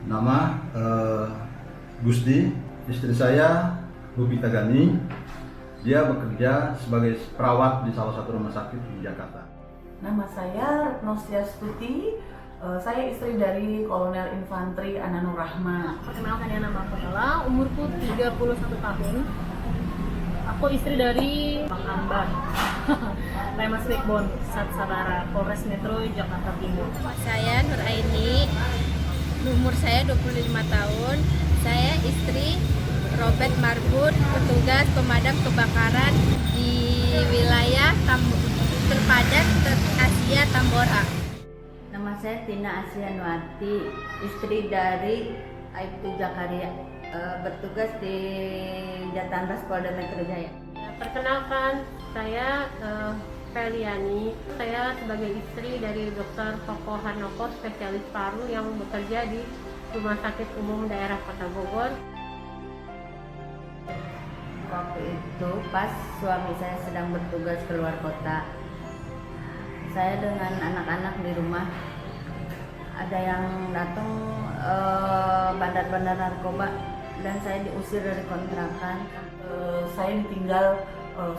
Nama Gusti, istri saya Bupita Gani. Dia bekerja sebagai perawat di salah satu rumah sakit di Jakarta. Nama saya Retnostia Stuti. Saya istri dari Kolonel Infanteri Ananur Rahma. Perkenalkan, ya, nama aku adalah, umurku 31 tahun. Aku istri dari Bang Ambar, Lemas Backbone, Sat Sabara, Polres Metro Jakarta Timur. Saya Nur Aini, umur saya 25 tahun. Saya istri Robert Marbut, petugas pemadam kebakaran di wilayah terpadat Asia Tambora. Nama saya Tina Asianwati, istri dari Aibtu Jakaria, bertugas di Jatanras Polda Metro Jaya. Perkenalkan, saya Feliani. Saya sebagai istri dari Dr. Koko Hanoko, spesialis paru yang bekerja di Rumah Sakit Umum Daerah Kota Bogor. Waktu itu pas suami saya sedang bertugas keluar kota, saya dengan anak-anak di rumah, ada yang datang bandar-bandar narkoba dan saya diusir dari kontrakan. Saya ditinggal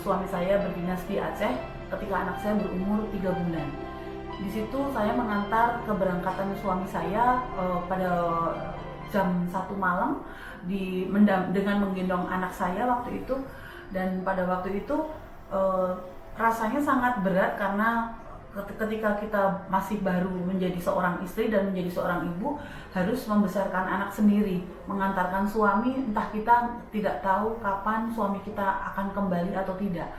suami saya berdinas di Aceh ketika anak saya berumur 3 bulan. Di situ saya mengantar keberangkatan suami saya pada jam 1 malam dengan menggendong anak saya waktu itu. Dan pada waktu itu rasanya sangat berat karena ketika kita masih baru menjadi seorang istri dan menjadi seorang ibu, harus membesarkan anak sendiri, mengantarkan suami, entah kita tidak tahu kapan suami kita akan kembali atau tidak.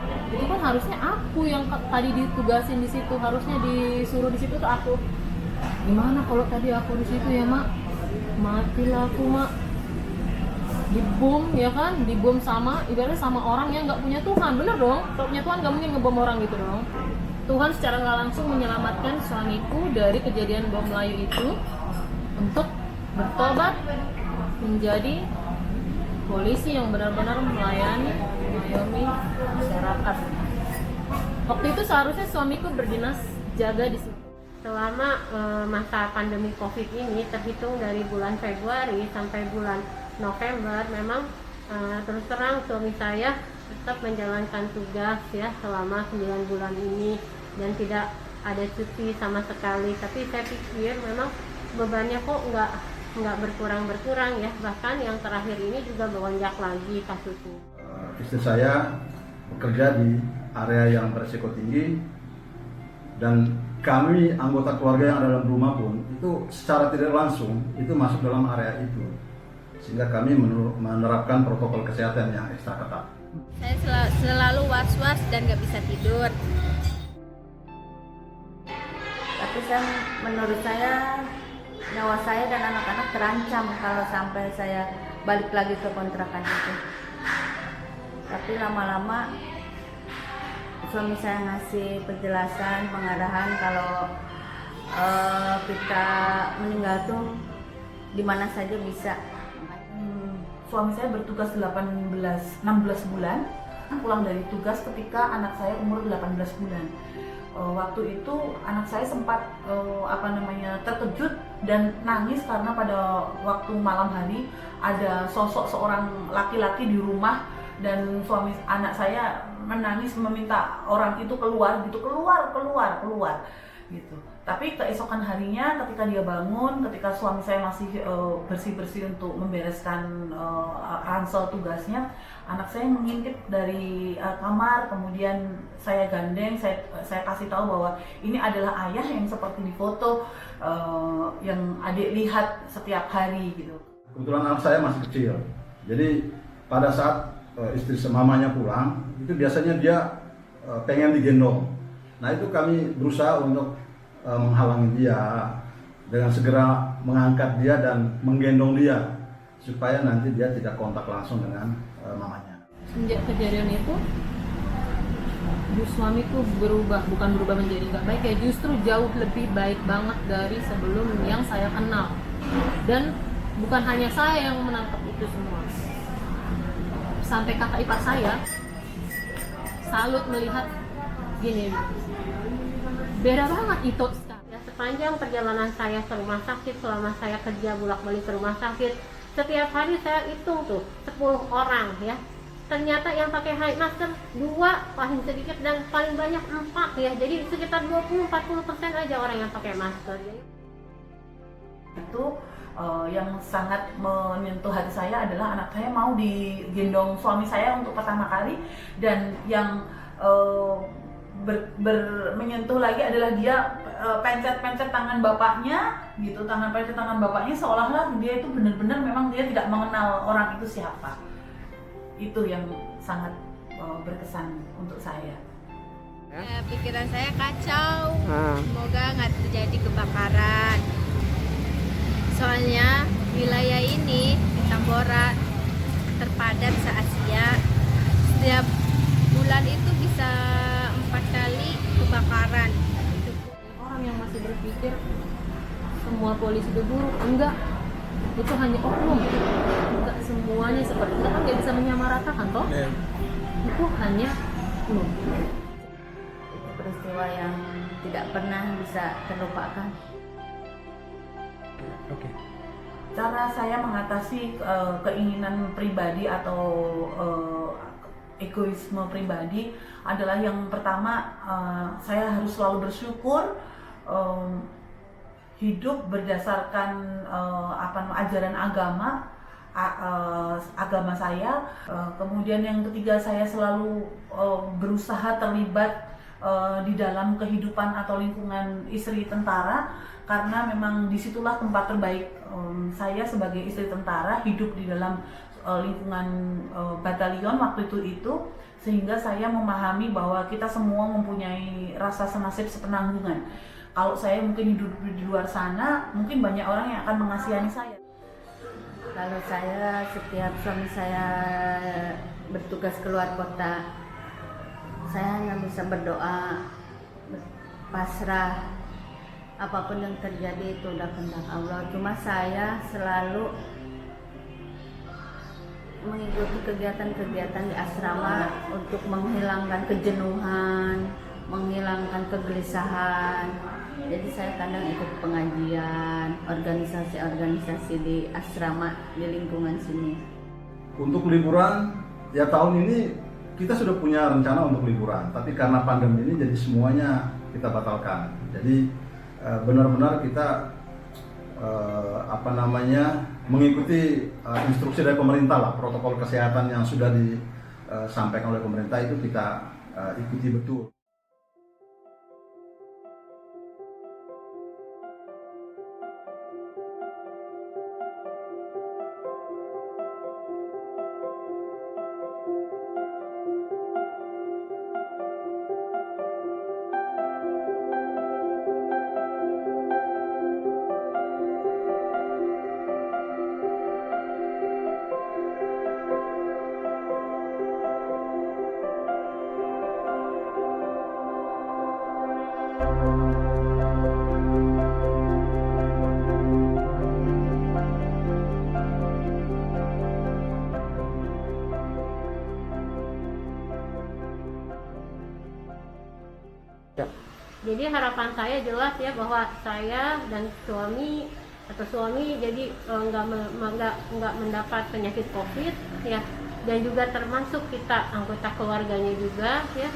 Jadi kan harusnya aku yang tadi ditugasin di situ, harusnya disuruh di situ tuh aku. Gimana kalau tadi aku di situ, ya mak? Matilah aku, mak. Dibom, ya kan? Dibom sama, ibaratnya sama orang yang nggak punya Tuhan, bener dong? Kalau punya Tuhan nggak mungkin ngebom orang gitu dong. Tuhan secara nggak langsung menyelamatkan suamiku dari kejadian bom Melayu itu untuk bertobat menjadi polisi yang benar-benar melayani, mengayomi masyarakat. Waktu itu seharusnya suamiku berdinas jaga di situ. Selama masa pandemi COVID ini, terhitung dari bulan Februari sampai bulan November, memang terus terang suami saya tetap menjalankan tugas ya selama 9 bulan ini dan tidak ada cuti sama sekali. Tapi saya pikir memang bebannya kok nggak berkurang ya, bahkan yang terakhir ini juga melonjak lagi kasusnya. Istri saya bekerja di area yang berisiko tinggi dan kami anggota keluarga yang ada dalam rumah pun itu secara tidak langsung itu masuk dalam area itu, sehingga kami menerapkan protokol kesehatan yang ekstra ketat. Saya selalu was-was dan gak bisa tidur. Tapi menurut saya, nyawa saya dan anak-anak terancam kalau sampai saya balik lagi ke kontrakan itu. Tapi lama-lama suami saya ngasih penjelasan, pengarahan kalau kita meninggal tuh di mana saja bisa. Suami saya bertugas 16 bulan, pulang dari tugas ketika anak saya umur 18 bulan. Waktu itu anak saya sempat terkejut dan nangis karena pada waktu malam hari ada sosok seorang laki-laki di rumah dan suami anak saya menangis meminta orang itu keluar gitu. Tapi keesokan harinya ketika dia bangun, ketika suami saya masih bersih-bersih untuk membereskan ransel tugasnya, anak saya mengintip dari kamar, kemudian saya gandeng, saya kasih tahu bahwa ini adalah ayah yang seperti di foto yang adik lihat setiap hari gitu. Kebetulan anak saya masih kecil, jadi pada saat istri mamanya pulang, itu biasanya dia pengen digendong. Nah itu kami berusaha untuk menghalangi dia dengan segera mengangkat dia dan menggendong dia supaya nanti dia tidak kontak langsung dengan mamanya. Sejak kejadian itu, suamiku bukan berubah menjadi nggak baik ya, justru jauh lebih baik banget dari sebelum yang saya kenal. Dan bukan hanya saya yang menangkap itu semua, sampai kakak ipar saya salut melihat gini, beda banget itu sekarang. sepanjang perjalanan saya ke rumah sakit, selama saya kerja bolak-balik ke rumah sakit, setiap hari saya hitung tuh 10 orang ya. Ternyata yang pakai hand masker 2 paling sedikit dan paling banyak 4 ya. Jadi sekitar 20-40% aja orang yang pakai masker. Itu yang sangat menyentuh hati saya adalah anak saya mau digendong suami saya untuk pertama kali, dan yang menyentuh lagi adalah dia pencet-pencet tangan bapaknya gitu, pencet tangan bapaknya seolah-olah dia itu benar-benar memang dia tidak mengenal orang itu siapa. Itu yang sangat berkesan untuk saya. Ya, pikiran saya kacau. Semoga nggak terjadi kebakaran. Soalnya wilayah ini di Tambora terpadat se-Asia. Setiap bulan itu bisa 4 kali kebakaran. Orang yang masih berpikir semua polisi itu buruk, enggak, itu hanya oknum, enggak semuanya seperti itu, kan nggak bisa menyamaratakan toh. Itu hanya oknum. Itu peristiwa yang tidak pernah bisa terlupakan. Cara saya mengatasi keinginan pribadi atau egoisme pribadi adalah yang pertama, saya harus selalu bersyukur, hidup berdasarkan ajaran agama saya. Kemudian yang ketiga, saya selalu berusaha terlibat di dalam kehidupan atau lingkungan istri tentara, karena memang disitulah tempat terbaik saya sebagai istri tentara, hidup di dalam lingkungan batalion waktu itu, sehingga saya memahami bahwa kita semua mempunyai rasa senasib sepenanggungan. Kalau saya mungkin hidup di luar sana, mungkin banyak orang yang akan mengasihani saya. Kalau saya, setiap suami saya bertugas keluar kota, saya hanya bisa berdoa, pasrah. Apapun yang terjadi itu udah kehendak Allah. Cuma saya selalu mengikuti kegiatan-kegiatan di asrama untuk menghilangkan kejenuhan, menghilangkan kegelisahan. Jadi saya kadang ikut pengajian, organisasi-organisasi di asrama di lingkungan sini. Untuk liburan, ya tahun ini kita sudah punya rencana untuk liburan, tapi karena pandemi ini jadi semuanya kita batalkan. Jadi benar-benar kita mengikuti instruksi dari pemerintah lah, protokol kesehatan yang sudah disampaikan oleh pemerintah itu kita ikuti betul. Jadi harapan saya jelas ya, bahwa saya dan suami jadi nggak mendapat penyakit COVID ya, dan juga termasuk kita anggota keluarganya juga ya,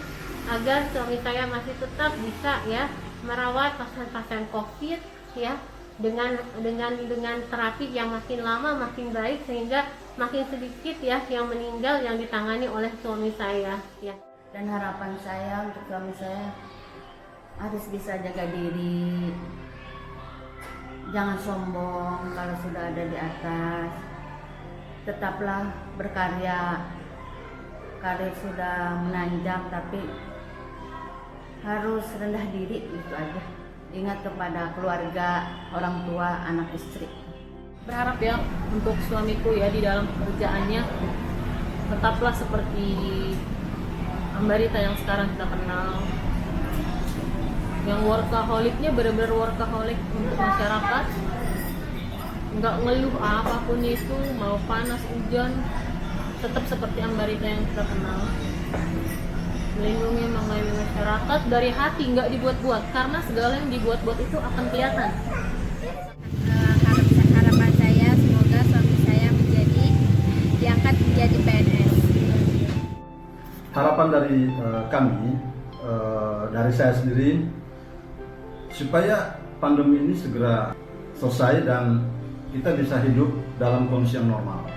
agar suami saya masih tetap bisa ya merawat pasien-pasien COVID ya, dengan terapi yang makin lama makin baik, sehingga makin sedikit ya yang meninggal yang ditangani oleh suami saya ya. Dan harapan saya untuk suami saya harus bisa jaga diri, jangan sombong kalau sudah ada di atas, tetaplah berkarya. Karir sudah menanjak, tapi harus rendah diri, itu aja. Ingat kepada keluarga, orang tua, anak istri. Berharap ya untuk suamiku ya di dalam pekerjaannya tetaplah seperti Ambarita yang sekarang kita kenal, yang workaholiknya benar-benar workaholic untuk masyarakat, nggak ngeluh apapun itu, mau panas hujan, tetap seperti Ambarita yang kita kenal, melindungi mengayomi masyarakat. masyarakat dari hati, nggak dibuat-buat, karena segala yang dibuat-buat itu akan kelihatan. Harapan saya semoga suami saya diangkat menjadi PNS. Harapan dari kami, dari saya sendiri, supaya pandemi ini segera selesai dan kita bisa hidup dalam kondisi yang normal.